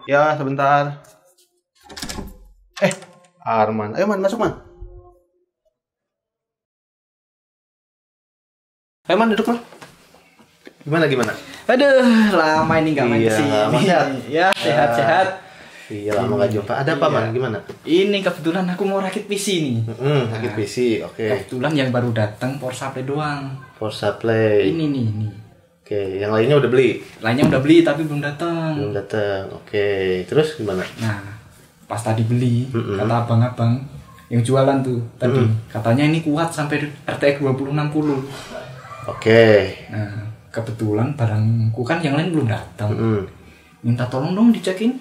Ya, sebentar. Arman. Ayo, Man, masuk, Man. Ayo, Man, duduk, Man. Gimana? Aduh, lama ini nggak main kesini. Sehat. Ya, sehat-sehat. Iya, lama nggak jumpa. Ada apa, Man? Gimana? Ini kebetulan aku mau rakit PC nih. Rakit PC, oke. Kebetulan yang baru datang Forza Play doang. Forza Play. Ini nih. Oke, yang lainnya udah beli? Lainnya udah beli tapi belum datang. Oke. Terus gimana? Nah, pas tadi beli, kata abang-abang yang jualan tuh tadi, katanya ini kuat sampai RTX 2060. Oke. Nah, kebetulan barangku kan yang lain belum datang. Minta tolong dong dicekin.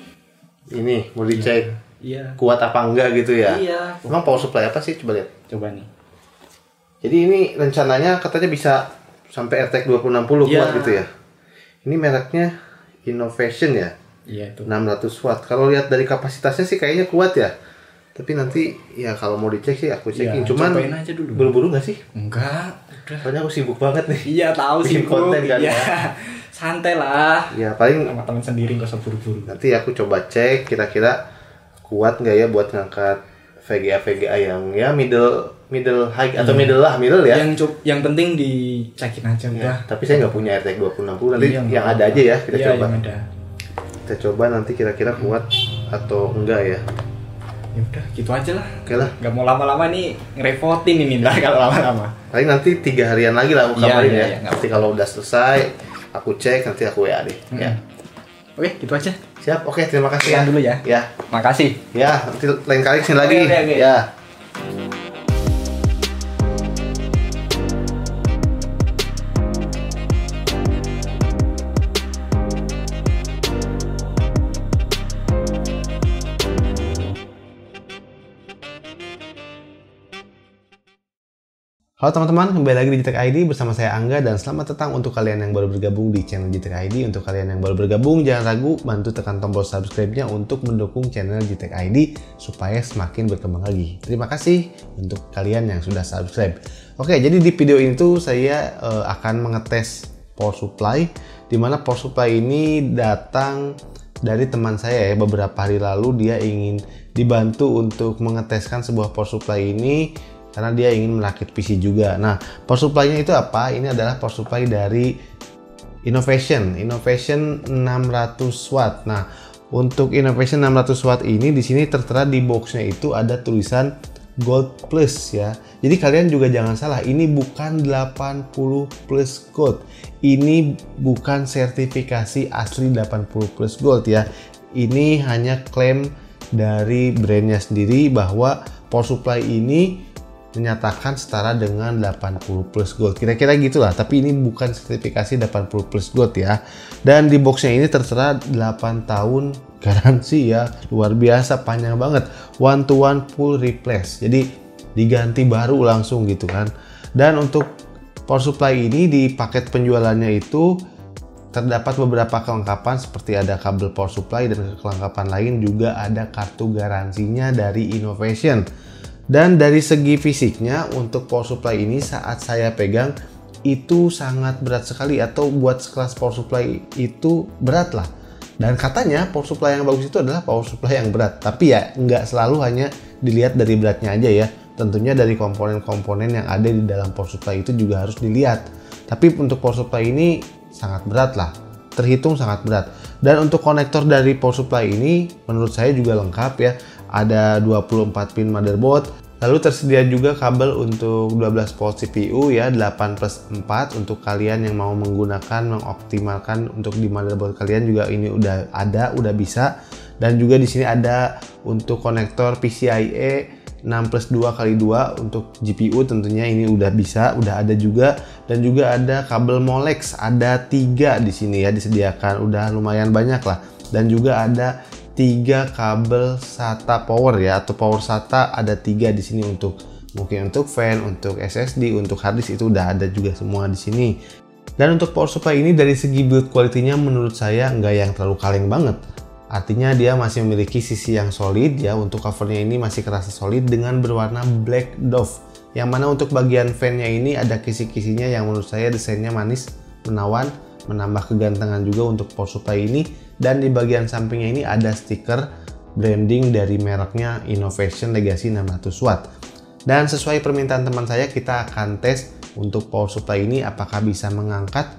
Ini mau dicek Iya. kuat apa enggak gitu ya? Iya. Emang power supply apa sih? Coba lihat. Coba nih. Jadi ini rencananya katanya bisa sampai RTX 2060 kuat gitu ya. Ini mereknya Innovation ya. Iya itu. 600 watt. Kalau lihat dari kapasitasnya sih kayaknya kuat ya. Tapi nanti ya kalau mau dicek sih aku cekin. Cuman cobain aja dulu. buru-buru nggak sih? Enggak, udah. Soalnya aku sibuk banget nih. Iya tahu Bikin sih konten kan ya. ya. Santai lah. Ya paling Sama teman sendiri nggak usah buru-buru. nanti aku coba cek kira-kira kuat nggak ya buat ngangkat VGA yang ya middle high atau middle ya. Yang penting dicekin aja udah. Ya, tapi saya nggak punya RTX 2060 nanti Iya, yang ada aja ya kita coba. Yang ada. Kita coba nanti kira-kira kuat atau enggak ya. Ya udah, gitu aja lah. Oke lah. Nggak mau lama-lama nih ngerepotin ini lah kalau lama-lama. Paling nanti 3 harian lagi lah aku kabarin ya. Iya, Nanti kalau udah selesai aku cek nanti aku WA deh. Ya. Oke, gitu aja. Siap. Oke, terima kasih Sekian ya. dulu ya. Ya. Makasih. Ya, nanti lain kali kesini lagi. Oke. Ya. Halo teman-teman, kembali lagi di Jitek ID bersama saya Angga dan selamat datang untuk kalian yang baru bergabung di channel Jitek ID. Untuk kalian yang baru bergabung, jangan ragu bantu tekan tombol subscribe-nya untuk mendukung channel Jitek ID supaya semakin berkembang lagi. Terima kasih untuk kalian yang sudah subscribe. Oke, jadi di video ini tuh saya akan mengetes power supply, dimana power supply ini datang dari teman saya ya. Beberapa hari lalu dia ingin dibantu untuk mengeteskan sebuah power supply ini karena dia ingin merakit PC juga. Nah, power supply-nya itu apa? Ini adalah power supply dari Innovation 600 watt. Nah, untuk Innovation 600 watt ini di sini tertera di box-nya itu ada tulisan Gold Plus ya. Jadi kalian juga jangan salah, ini bukan 80 plus gold. Ini bukan sertifikasi asli 80 plus gold ya. Ini hanya klaim dari brandnya sendiri bahwa power supply ini menyatakan setara dengan 80 plus gold, kira-kira gitulah, tapi ini bukan sertifikasi 80 plus gold ya. Dan di boxnya ini tertera 8 tahun garansi ya, luar biasa, panjang banget, 1-to-1 full replace, jadi diganti baru langsung gitu kan. Dan untuk power supply ini di paket penjualannya itu terdapat beberapa kelengkapan seperti ada kabel power supply dan kelengkapan lain, juga ada kartu garansinya dari Innovation. Dan dari segi fisiknya untuk power supply ini saat saya pegang itu sangat berat sekali, atau buat sekelas power supply itu berat lah. Dan katanya power supply yang bagus itu adalah power supply yang berat, tapi ya nggak selalu hanya dilihat dari beratnya aja ya. Tentunya dari komponen-komponen yang ada di dalam power supply itu juga harus dilihat. Tapi untuk power supply ini sangat berat lah, terhitung sangat berat. Dan untuk konektor dari power supply ini menurut saya juga lengkap ya. Ada 24 pin motherboard, lalu tersedia juga kabel untuk 12 volt CPU ya, 8+4 untuk kalian yang mau menggunakan, mengoptimalkan untuk di motherboard kalian juga ini udah ada, udah bisa. Dan juga di sini ada untuk konektor PCIe 6+2x2 untuk GPU, tentunya ini udah bisa, udah ada juga. Dan juga ada kabel Molex, ada 3 di sini ya disediakan, udah lumayan banyak lah. Dan juga ada 3 kabel SATA power ya, atau power SATA ada 3 di sini, untuk mungkin untuk fan, untuk SSD, untuk hard disk itu udah ada juga semua di sini. Dan untuk power supply ini dari segi build quality-nya menurut saya nggak yang terlalu kaleng banget. Artinya dia masih memiliki sisi yang solid ya. Untuk covernya ini masih kerasa solid dengan berwarna black dove. Yang mana untuk bagian fan-nya ini ada kisi-kisinya yang menurut saya desainnya manis, menawan, menambah kegantengan juga untuk power supply ini. dan di bagian sampingnya ini ada stiker branding dari mereknya Innovation Legacy 600 Watt. Dan sesuai permintaan teman saya, kita akan tes untuk power supply ini apakah bisa mengangkat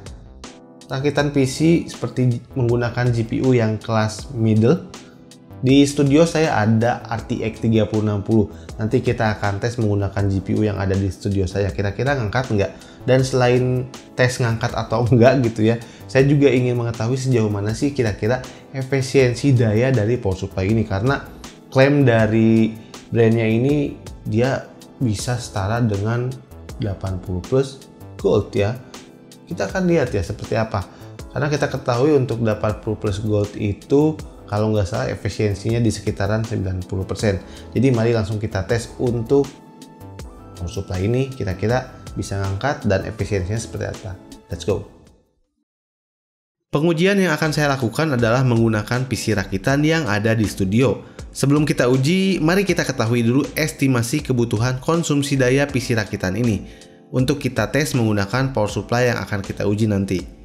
rakitan PC seperti menggunakan GPU yang kelas middle. Di studio saya ada RTX 3060. Nanti kita akan tes menggunakan GPU yang ada di studio saya. Kira-kira ngangkat nggak? Dan selain tes ngangkat atau enggak gitu ya, saya juga ingin mengetahui sejauh mana sih kira-kira efisiensi daya dari power supply ini. Karena klaim dari brandnya ini dia bisa setara dengan 80 plus gold ya. Kita akan lihat ya seperti apa. Karena kita ketahui untuk 80 plus gold itu kalau nggak salah efisiensinya di sekitaran 90%. Jadi mari langsung kita tes untuk power supply ini kira-kira bisa ngangkat dan efisiensinya seperti apa. Let's go. Pengujian yang akan saya lakukan adalah menggunakan PC rakitan yang ada di studio. Sebelum kita uji, mari kita ketahui dulu estimasi kebutuhan konsumsi daya PC rakitan ini untuk kita tes menggunakan power supply yang akan kita uji nanti.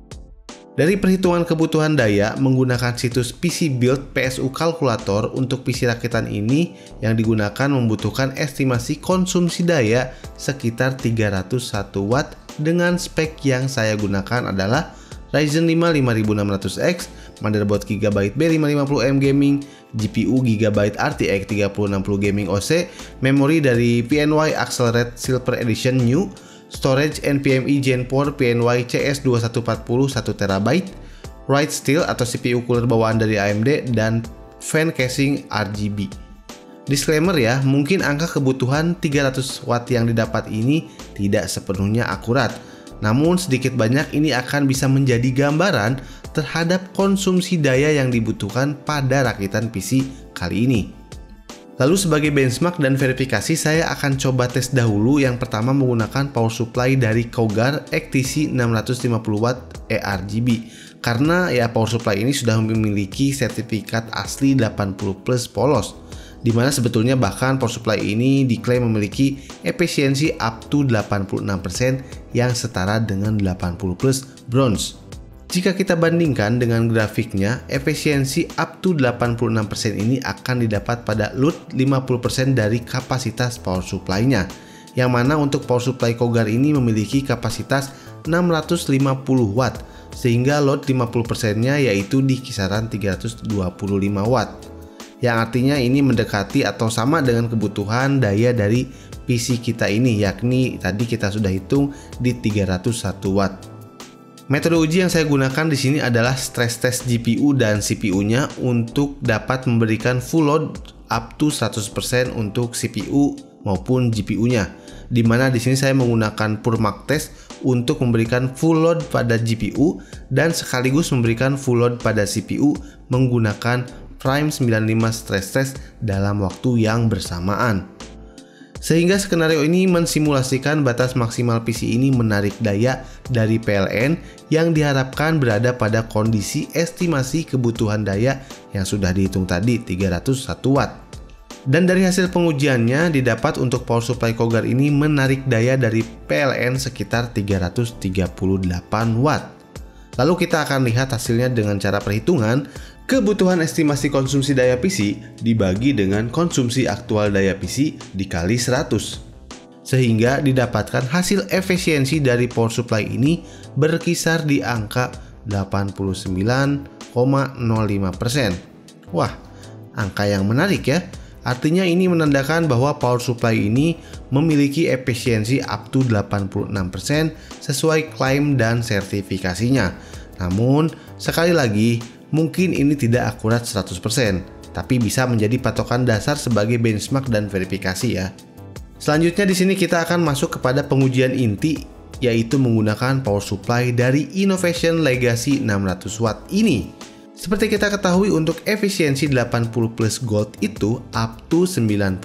Dari perhitungan kebutuhan daya menggunakan situs PC Build PSU Calculator untuk PC rakitan ini yang digunakan membutuhkan estimasi konsumsi daya sekitar 301 Watt dengan spek yang saya gunakan adalah Ryzen 5 5600X, motherboard Gigabyte B550M Gaming, GPU Gigabyte RTX 3060 Gaming OC, memori dari PNY Accelerate Silver Edition New, storage NVMe Gen 4 PNY CS2140 1TB, Write Steel atau CPU cooler bawaan dari AMD, dan fan casing RGB. Disclaimer ya, mungkin angka kebutuhan 300 Watt yang didapat ini tidak sepenuhnya akurat. Namun sedikit banyak ini akan bisa menjadi gambaran terhadap konsumsi daya yang dibutuhkan pada rakitan PC kali ini. Lalu sebagai benchmark dan verifikasi, saya akan coba tes dahulu yang pertama menggunakan power supply dari Cougar XTC 650W eRGB. Karena ya power supply ini sudah memiliki sertifikat asli 80 plus polos, dimana sebetulnya bahkan power supply ini diklaim memiliki efisiensi up to 86% yang setara dengan 80 plus bronze. Jika kita bandingkan dengan grafiknya, efisiensi up to 86% ini akan didapat pada load 50% dari kapasitas power supply-nya, yang mana untuk power supply Cougar ini memiliki kapasitas 650 Watt, sehingga load 50%-nya yaitu di kisaran 325 Watt, yang artinya ini mendekati atau sama dengan kebutuhan daya dari PC kita ini, yakni tadi kita sudah hitung di 301 Watt. Metode uji yang saya gunakan di sini adalah stress test GPU dan CPU-nya untuk dapat memberikan full load up to 100% untuk CPU maupun GPU-nya. Dimana di sini saya menggunakan Purmark test untuk memberikan full load pada GPU dan sekaligus memberikan full load pada CPU menggunakan Prime 95 stress test dalam waktu yang bersamaan. Sehingga skenario ini mensimulasikan batas maksimal PC ini menarik daya dari PLN yang diharapkan berada pada kondisi estimasi kebutuhan daya yang sudah dihitung tadi 301 Watt. Dan dari hasil pengujiannya didapat untuk power supply Cougar ini menarik daya dari PLN sekitar 338 Watt. Lalu kita akan lihat hasilnya dengan cara perhitungan kebutuhan estimasi konsumsi daya PC dibagi dengan konsumsi aktual daya PC dikali 100. Sehingga didapatkan hasil efisiensi dari power supply ini berkisar di angka 89,05%. Wah, angka yang menarik ya. Artinya ini menandakan bahwa power supply ini memiliki efisiensi up to 86% sesuai klaim dan sertifikasinya. Namun, sekali lagi, mungkin ini tidak akurat 100%, tapi bisa menjadi patokan dasar sebagai benchmark dan verifikasi ya. Selanjutnya di sini kita akan masuk kepada pengujian inti, yaitu menggunakan power supply dari Innovation Legacy 600 Watt ini. Seperti kita ketahui untuk efisiensi 80 plus gold itu up to 90%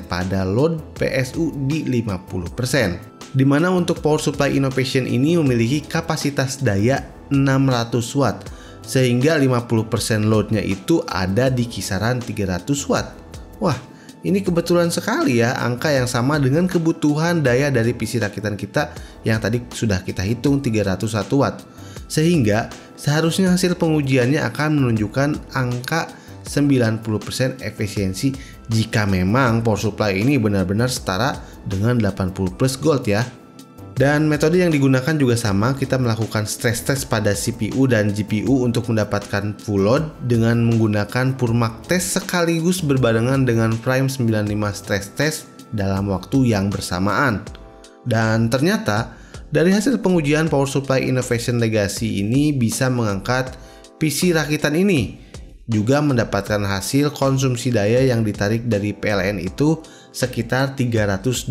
pada load PSU di 50%. Dimana untuk power supply Innovation ini memiliki kapasitas daya 600 Watt. Sehingga 50% loadnya itu ada di kisaran 300 Watt. Wah, ini kebetulan sekali ya, angka yang sama dengan kebutuhan daya dari PC rakitan kita yang tadi sudah kita hitung 301 Watt. Sehingga seharusnya hasil pengujiannya akan menunjukkan angka 90% efisiensi jika memang power supply ini benar-benar setara dengan 80 plus gold ya. Dan metode yang digunakan juga sama, kita melakukan stress test pada CPU dan GPU untuk mendapatkan full load dengan menggunakan Purmark test sekaligus berbarengan dengan Prime 95 stress test dalam waktu yang bersamaan. Dan ternyata dari hasil pengujian Power Supply Innovation Legacy ini bisa mengangkat PC rakitan ini, juga mendapatkan hasil konsumsi daya yang ditarik dari PLN itu sekitar 329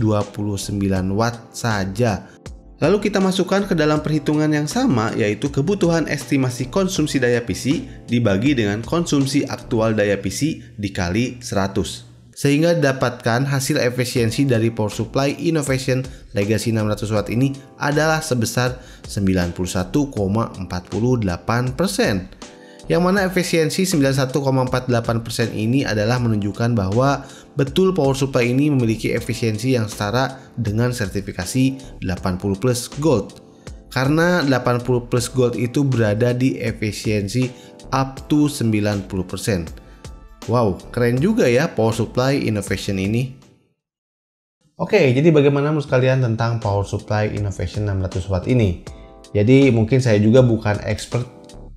watt saja. Lalu kita masukkan ke dalam perhitungan yang sama, yaitu kebutuhan estimasi konsumsi daya PC dibagi dengan konsumsi aktual daya PC dikali 100. Sehingga didapatkan hasil efisiensi dari Power Supply Innovation Legacy 600 watt ini adalah sebesar 91,48%. Yang mana efisiensi 91,48% ini adalah menunjukkan bahwa betul power supply ini memiliki efisiensi yang setara dengan sertifikasi 80 plus gold. Karena 80 plus gold itu berada di efisiensi up to 90%. Wow, keren juga ya power supply innovation ini. Oke, jadi bagaimana menurut kalian tentang power supply innovation 600 watt ini? Jadi mungkin saya juga bukan expert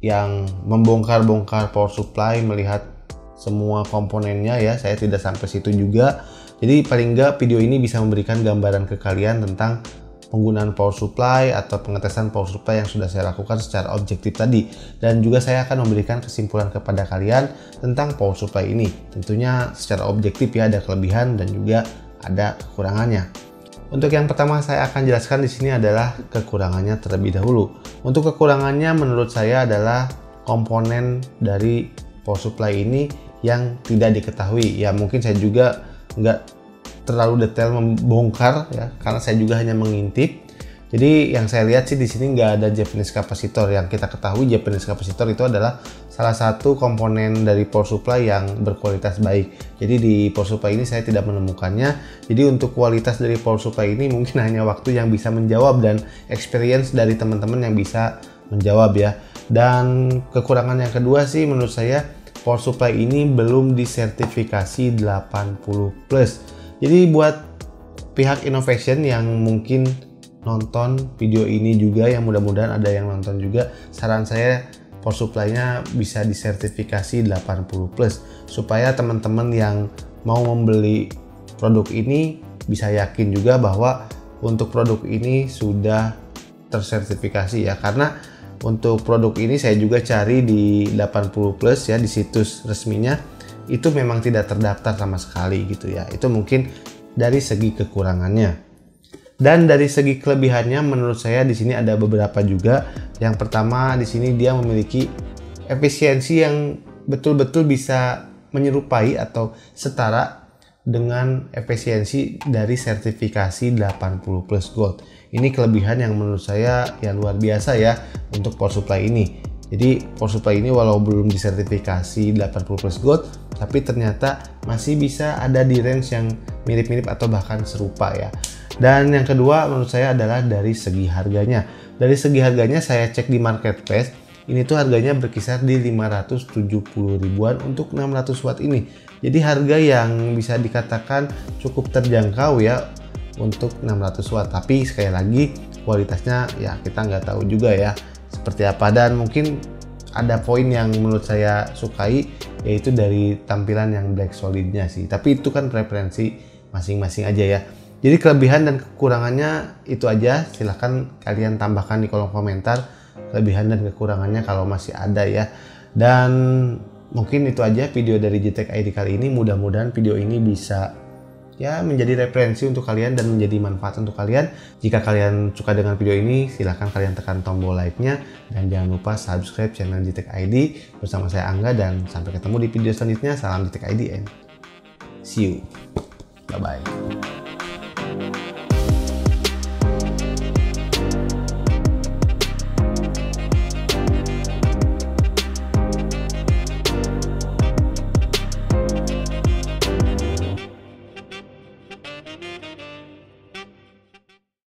yang membongkar-bongkar power supply, melihat semua komponennya ya, saya tidak sampai situ juga. Jadi paling nggak video ini bisa memberikan gambaran ke kalian tentang penggunaan power supply atau pengetesan power supply yang sudah saya lakukan secara objektif tadi. Dan juga saya akan memberikan kesimpulan kepada kalian tentang power supply ini. Tentunya secara objektif ya, ada kelebihan dan juga ada kekurangannya. Untuk yang pertama saya akan jelaskan di sini adalah kekurangannya terlebih dahulu. Untuk kekurangannya menurut saya adalah komponen dari power supply ini yang tidak diketahui. Ya mungkin saya juga nggak terlalu detail membongkar ya, karena saya juga hanya mengintip. Jadi yang saya lihat sih di sini nggak ada Japanese capacitor. Yang kita ketahui Japanese capacitor itu adalah salah satu komponen dari power supply yang berkualitas baik. Jadi di power supply ini saya tidak menemukannya. Jadi untuk kualitas dari power supply ini mungkin hanya waktu yang bisa menjawab dan experience dari teman-teman yang bisa menjawab ya. Dan kekurangan yang kedua sih menurut saya power supply ini belum disertifikasi 80 plus. Jadi buat pihak innovation yang mungkin nonton video ini juga, yang mudah-mudahan ada yang nonton juga, saran saya power supply-nya bisa disertifikasi 80 plus supaya teman-teman yang mau membeli produk ini bisa yakin juga bahwa untuk produk ini sudah tersertifikasi ya. Karena untuk produk ini saya juga cari di 80 plus ya, di situs resminya itu memang tidak terdaftar sama sekali gitu ya. Itu mungkin dari segi kekurangannya. Dan dari segi kelebihannya menurut saya di sini ada beberapa juga. Yang pertama di sini dia memiliki efisiensi yang betul-betul bisa menyerupai atau setara dengan efisiensi dari sertifikasi 80 plus gold. Ini kelebihan yang menurut saya ya luar biasa ya untuk power supply ini. Jadi power supply ini walau belum disertifikasi 80 plus gold, tapi ternyata masih bisa ada di range yang mirip-mirip atau bahkan serupa ya. Dan yang kedua menurut saya adalah dari segi harganya. Dari segi harganya saya cek di marketplace, ini tuh harganya berkisar di 570 ribuan untuk 600 watt ini. Jadi harga yang bisa dikatakan cukup terjangkau ya untuk 600 watt. Tapi sekali lagi kualitasnya ya kita nggak tahu juga ya seperti apa. Dan mungkin ada poin yang menurut saya sukai, yaitu dari tampilan yang black solidnya sih. Tapi itu kan preferensi masing-masing aja ya. Jadi kelebihan dan kekurangannya itu aja. Silahkan kalian tambahkan di kolom komentar kelebihan dan kekurangannya kalau masih ada ya. Dan mungkin itu aja video dari JTech ID kali ini. Mudah-mudahan video ini bisa ya menjadi referensi untuk kalian dan menjadi manfaat untuk kalian. Jika kalian suka dengan video ini, silahkan kalian tekan tombol like-nya dan jangan lupa subscribe channel JTech ID. Bersama saya Angga dan sampai ketemu di video selanjutnya. Salam JTech ID and see you. Bye bye.